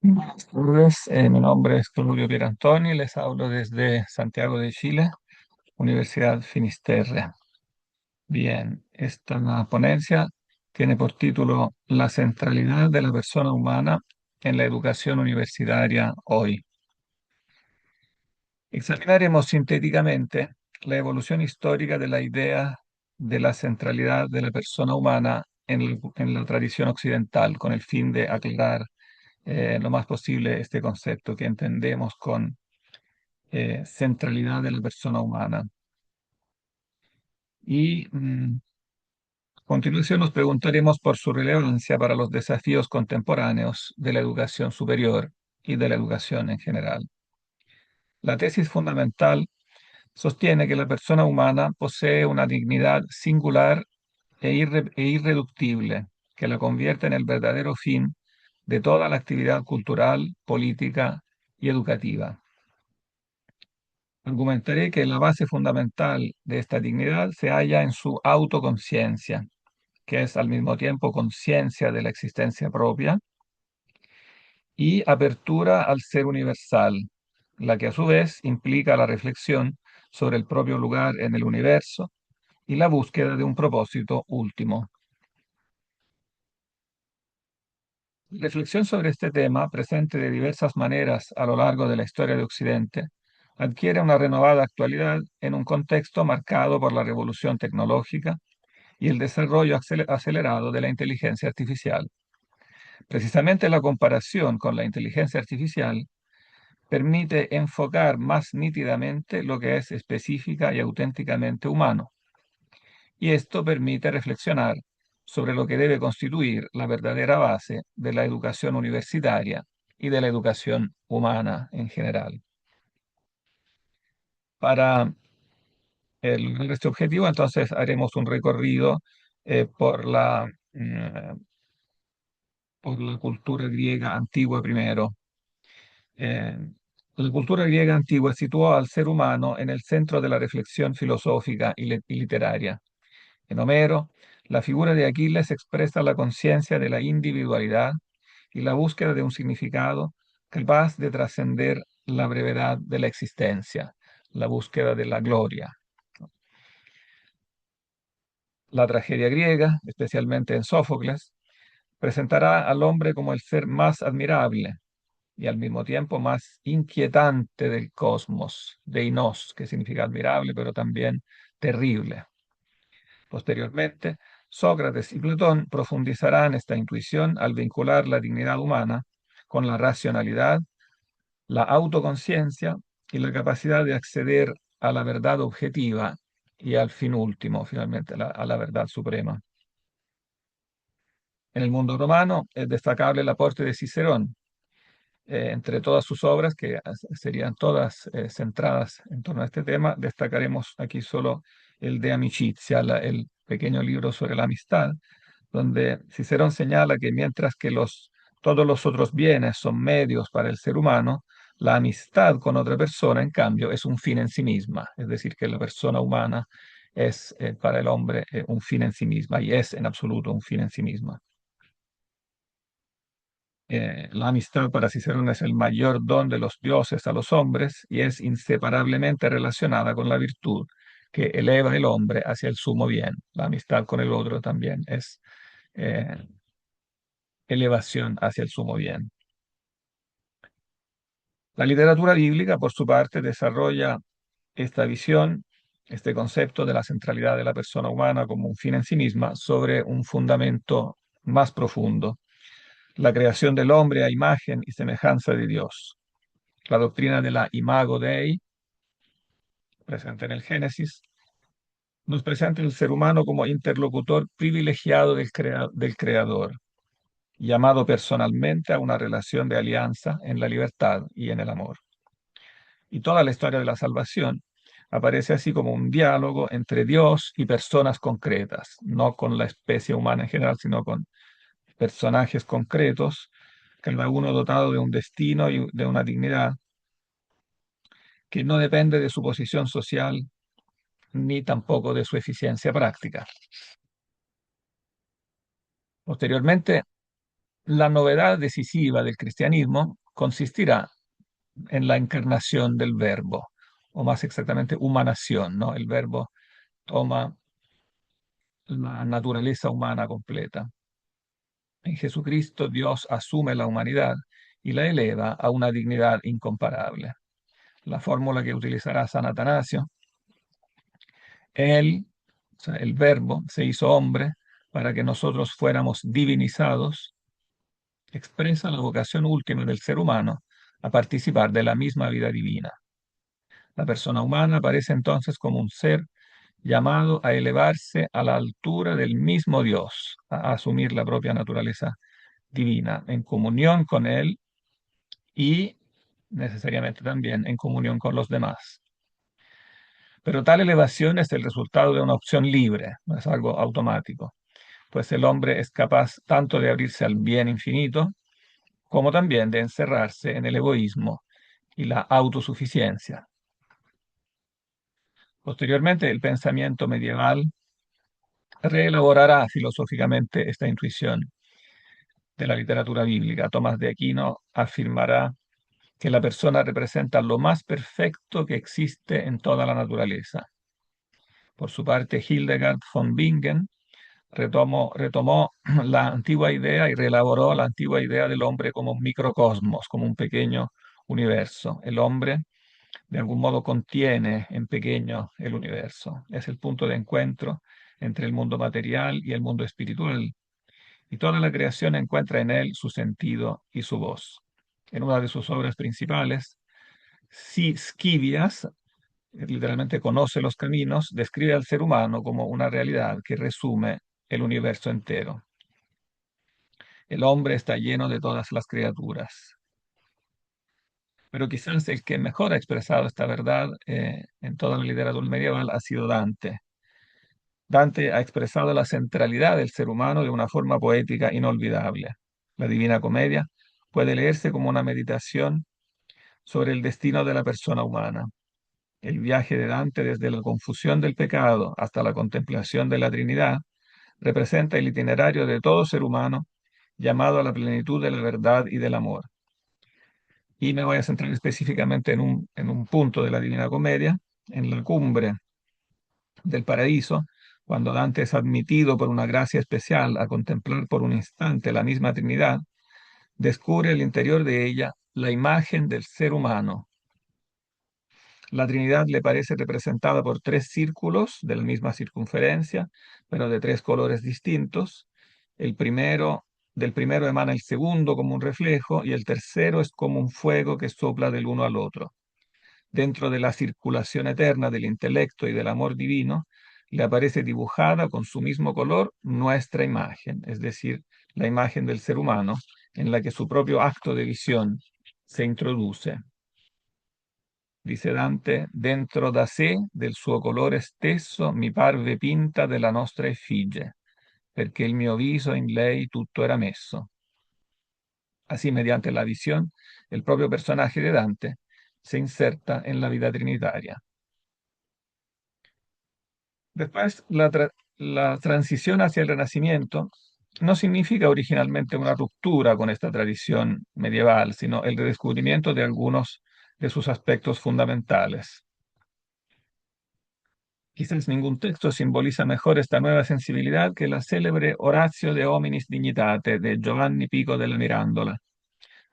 Buenas tardes, mi nombre es Claudio Pierantoni, les hablo desde Santiago de Chile, Universidad Finisterre. Bien, esta ponencia tiene por título La centralidad de la persona humana en la educación universitaria hoy. Examinaremos sintéticamente la evolución histórica de la idea de la centralidad de la persona humana en la tradición occidental, con el fin de aclarar lo más posible este concepto que entendemos con centralidad de la persona humana. Y a continuación nos preguntaremos por su relevancia para los desafíos contemporáneos de la educación superior y de la educación en general. La tesis fundamental sostiene que la persona humana posee una dignidad singular e irreductible que la convierte en el verdadero fin de toda la actividad cultural, política y educativa. Argumentaré que la base fundamental de esta dignidad se halla en su autoconciencia, que es al mismo tiempo conciencia de la existencia propia y apertura al ser universal, la que a su vez implica la reflexión sobre el propio lugar en el universo y la búsqueda de un propósito último. La reflexión sobre este tema, presente de diversas maneras a lo largo de la historia de Occidente, adquiere una renovada actualidad en un contexto marcado por la revolución tecnológica y el desarrollo acelerado de la inteligencia artificial. Precisamente la comparación con la inteligencia artificial permite enfocar más nítidamente lo que es específica y auténticamente humano, y esto permite reflexionar sobre lo que debe constituir la verdadera base de la educación universitaria y de la educación humana en general. Para lograr este objetivo, entonces haremos un recorrido eh, por la, mm, por la cultura griega antigua primero. Eh, la cultura griega antigua situó al ser humano en el centro de la reflexión filosófica y literaria. En Homero, la figura de Aquiles expresa la conciencia de la individualidad y la búsqueda de un significado capaz de trascender la brevedad de la existencia, la búsqueda de la gloria. La tragedia griega, especialmente en Sófocles, presentará al hombre como el ser más admirable y al mismo tiempo más inquietante del cosmos, deinos, que significa admirable, pero también terrible. Posteriormente, Sócrates y Platón profundizarán esta intuición al vincular la dignidad humana con la racionalidad, la autoconciencia y la capacidad de acceder a la verdad objetiva y al fin último, finalmente, a la verdad suprema. En el mundo romano es destacable el aporte de Cicerón. Entre todas sus obras, que serían todas centradas en torno a este tema, destacaremos aquí solo el de Amicizia, el pequeño libro sobre la amistad, donde Cicerón señala que mientras que todos los otros bienes son medios para el ser humano, la amistad con otra persona, en cambio, es un fin en sí misma. Es decir, que la persona humana es para el hombre un fin en sí misma y es en absoluto un fin en sí misma. La amistad para Cicerón es el mayor don de los dioses a los hombres y es inseparablemente relacionada con la virtud que eleva el hombre hacia el sumo bien. La amistad con el otro también es eh, elevación hacia el sumo bien. La literatura bíblica, por su parte, desarrolla esta visión, este concepto de la centralidad de la persona humana como un fin en sí misma sobre un fundamento más profundo, la creación del hombre a imagen y semejanza de Dios. La doctrina de la Imago Dei, presente en el Génesis, nos presenta el ser humano como interlocutor privilegiado del Creador, llamado personalmente a una relación de alianza en la libertad y en el amor. Y toda la historia de la salvación aparece así como un diálogo entre Dios y personas concretas, no con la especie humana en general, sino con personajes concretos, cada uno dotado de un destino y de una dignidad que no depende de su posición social ni tampoco de su eficiencia práctica. Posteriormente, La novedad decisiva del cristianismo consistirá en la encarnación del Verbo, o más exactamente, humanación, ¿no? El Verbo toma la naturaleza humana completa. En Jesucristo Dios asume la humanidad y la eleva a una dignidad incomparable. La fórmula que utilizará San Atanasio: Él, o sea, el Verbo, se hizo hombre para que nosotros fuéramos divinizados, expresa la vocación última del ser humano a participar de la misma vida divina. La persona humana aparece entonces como un ser llamado a elevarse a la altura del mismo Dios, a asumir la propia naturaleza divina, en comunión con Él y necesariamente también en comunión con los demás. Pero tal elevación es el resultado de una opción libre, no es algo automático, pues el hombre es capaz tanto de abrirse al bien infinito como también de encerrarse en el egoísmo y la autosuficiencia. Posteriormente, el pensamiento medieval reelaborará filosóficamente esta intuición de la literatura bíblica. Tomás de Aquino afirmará que la persona representa lo más perfecto que existe en toda la naturaleza. Por su parte, Hildegard von Bingen retomó la antigua idea y reelaboró la antigua idea del hombre como un microcosmos, como un pequeño universo. El hombre, de algún modo, contiene en pequeño el universo. Es el punto de encuentro entre el mundo material y el mundo espiritual, y toda la creación encuentra en él su sentido y su voz. En una de sus obras principales, Scivias, literalmente conoce los caminos, describe al ser humano como una realidad que resume el universo entero. El hombre está lleno de todas las criaturas. Pero quizás el que mejor ha expresado esta verdad en toda la literatura medieval ha sido Dante. Dante ha expresado la centralidad del ser humano de una forma poética inolvidable. La Divina Comedia puede leerse como una meditación sobre el destino de la persona humana. El viaje de Dante desde la confusión del pecado hasta la contemplación de la Trinidad representa el itinerario de todo ser humano llamado a la plenitud de la verdad y del amor. Y me voy a centrar específicamente en un punto de la Divina Comedia, en la cumbre del paraíso, cuando Dante es admitido por una gracia especial a contemplar por un instante la misma Trinidad, descubre el interior de ella la imagen del ser humano. La Trinidad le parece representada por tres círculos de la misma circunferencia, pero de tres colores distintos. Del primero emana el segundo como un reflejo y el tercero es como un fuego que sopla del uno al otro. Dentro de la circulación eterna del intelecto y del amor divino, le aparece dibujada con su mismo color nuestra imagen, es decir, la imagen del ser humano, en la que su propio acto de visión se introduce. Dice Dante: dentro da sé del suo colore stesso mi parve pinta della nostra effigie, perché il mio viso in lei tutto era messo. Así, mediante la visión, el propio personaje de Dante se inserta en la vida trinitaria. Después, la transición hacia el Renacimiento no significa originalmente una ruptura con esta tradición medieval, sino el redescubrimiento de algunos de sus aspectos fundamentales. Quizás ningún texto simboliza mejor esta nueva sensibilidad que la célebre Oratio de Hominis Dignitate de Giovanni Pico della Mirandola.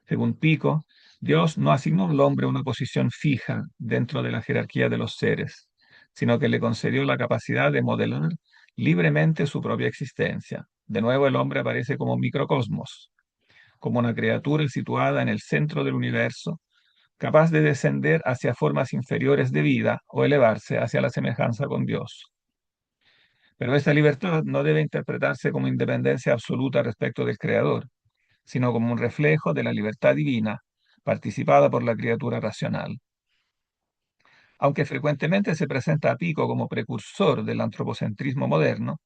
Según Pico, Dios no asignó al hombre una posición fija dentro de la jerarquía de los seres, sino que le concedió la capacidad de modelar libremente su propia existencia. De nuevo, el hombre aparece como microcosmos, como una criatura situada en el centro del universo, capaz de descender hacia formas inferiores de vida o elevarse hacia la semejanza con Dios. Pero esta libertad no debe interpretarse como independencia absoluta respecto del Creador, sino como un reflejo de la libertad divina participada por la criatura racional. Aunque frecuentemente se presenta a Pico como precursor del antropocentrismo moderno,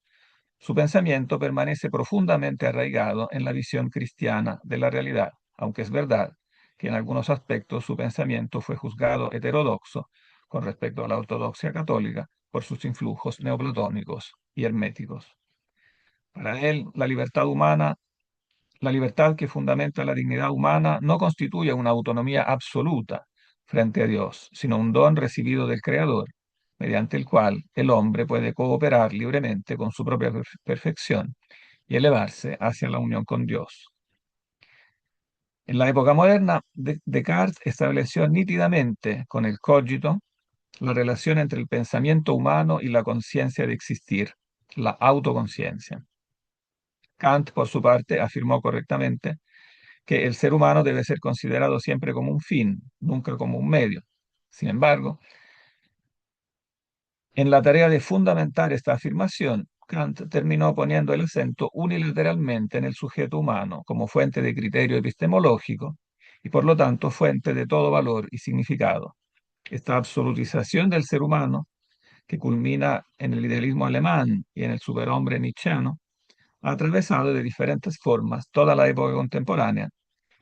su pensamiento permanece profundamente arraigado en la visión cristiana de la realidad, aunque es verdad que en algunos aspectos su pensamiento fue juzgado heterodoxo con respecto a la ortodoxia católica por sus influjos neoplatónicos y herméticos. Para él, la libertad humana La libertad que fundamenta la dignidad humana no constituye una autonomía absoluta frente a Dios, sino un don recibido del Creador, mediante el cual el hombre puede cooperar libremente con su propia perfección y elevarse hacia la unión con Dios. En la época moderna, Descartes estableció nítidamente con el cogito la relación entre el pensamiento humano y la conciencia de existir, la autoconciencia. Kant, por su parte, afirmó correctamente que el ser humano debe ser considerado siempre como un fin, nunca como un medio. Sin embargo, en la tarea de fundamentar esta afirmación, Kant terminó poniendo el acento unilateralmente en el sujeto humano como fuente de criterio epistemológico y por lo tanto fuente de todo valor y significado. Esta absolutización del ser humano, que culmina en el idealismo alemán y en el superhombre nietzscheano, ha atravesado de diferentes formas toda la época contemporánea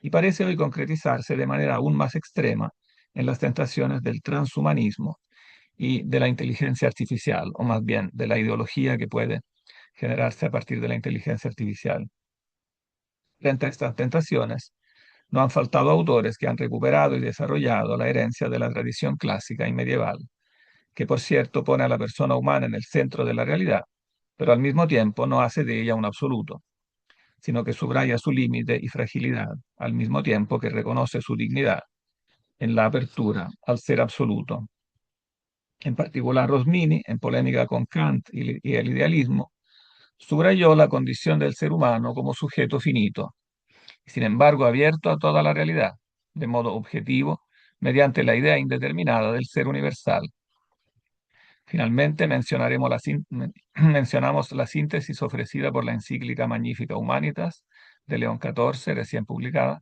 y parece hoy concretizarse de manera aún más extrema en las tentaciones del transhumanismo y de la inteligencia artificial, o más bien de la ideología que puede generarse a partir de la inteligencia artificial. Frente a estas tentaciones, no han faltado autores que han recuperado y desarrollado la herencia de la tradición clásica y medieval, que por cierto pone a la persona humana en el centro de la realidad, pero al mismo tiempo no hace de ella un absoluto, sino que subraya su límite y fragilidad, al mismo tiempo que reconoce su dignidad en la apertura al ser absoluto. En particular, Rosmini, en polémica con Kant y el idealismo, subrayó la condición del ser humano como sujeto finito, y sin embargo abierto a toda la realidad, de modo objetivo, mediante la idea indeterminada del ser universal. Finalmente, mencionamos la síntesis ofrecida por la encíclica Magnifica Humanitas de León XIV, recién publicada,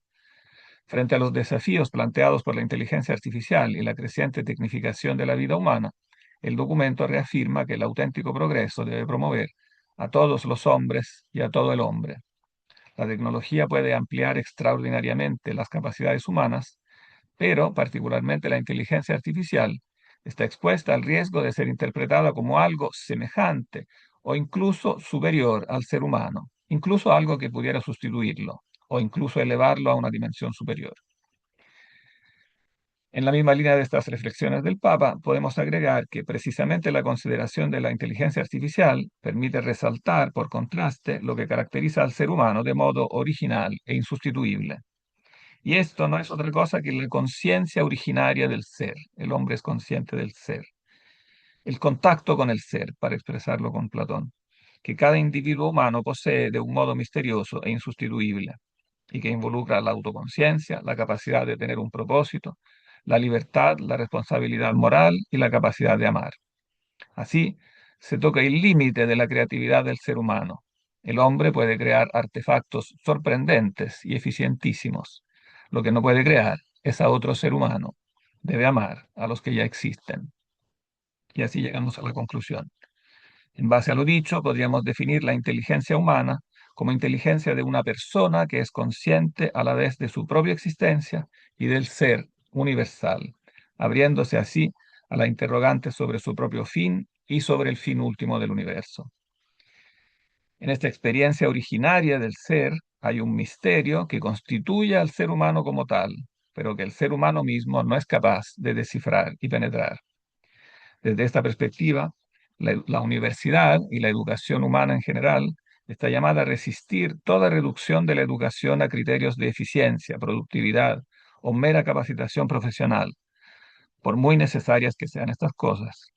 frente a los desafíos planteados por la inteligencia artificial y la creciente tecnificación de la vida humana. El documento reafirma que el auténtico progreso debe promover a todos los hombres y a todo el hombre. La tecnología puede ampliar extraordinariamente las capacidades humanas, pero particularmente la inteligencia artificial está expuesta al riesgo de ser interpretada como algo semejante o incluso superior al ser humano, incluso algo que pudiera sustituirlo o incluso elevarlo a una dimensión superior. En la misma línea de estas reflexiones del Papa, podemos agregar que precisamente la consideración de la inteligencia artificial permite resaltar, por contraste, lo que caracteriza al ser humano de modo original e insustituible. Y esto no es otra cosa que la conciencia originaria del ser. El hombre es consciente del ser. El contacto con el ser, para expresarlo con Platón, que cada individuo humano posee de un modo misterioso e insustituible, y que involucra la autoconciencia, la capacidad de tener un propósito, la libertad, la responsabilidad moral y la capacidad de amar. Así, se toca el límite de la creatividad del ser humano. El hombre puede crear artefactos sorprendentes y eficientísimos. Lo que no puede crear es a otro ser humano. Debe amar a los que ya existen. Y así llegamos a la conclusión. En base a lo dicho, podríamos definir la inteligencia humana como inteligencia de una persona que es consciente a la vez de su propia existencia y del ser universal, abriéndose así a la interrogante sobre su propio fin y sobre el fin último del universo. En esta experiencia originaria del ser hay un misterio que constituye al ser humano como tal, pero que el ser humano mismo no es capaz de descifrar y penetrar. Desde esta perspectiva, la universidad y la educación humana en general está llamada a resistir toda reducción de la educación a criterios de eficiencia, productividad o mera capacitación profesional, por muy necesarias que sean estas cosas.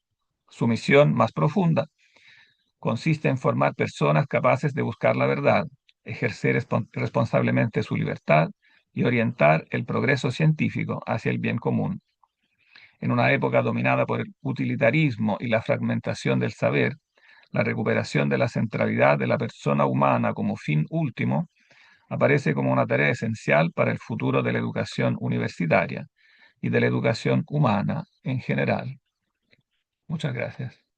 Su misión más profunda consiste en formar personas capaces de buscar la verdad, ejercer responsablemente su libertad y orientar el progreso científico hacia el bien común. En una época dominada por el utilitarismo y la fragmentación del saber, la recuperación de la centralidad de la persona humana como fin último aparece como una tarea esencial para el futuro de la educación universitaria y de la educación humana en general. Muchas gracias.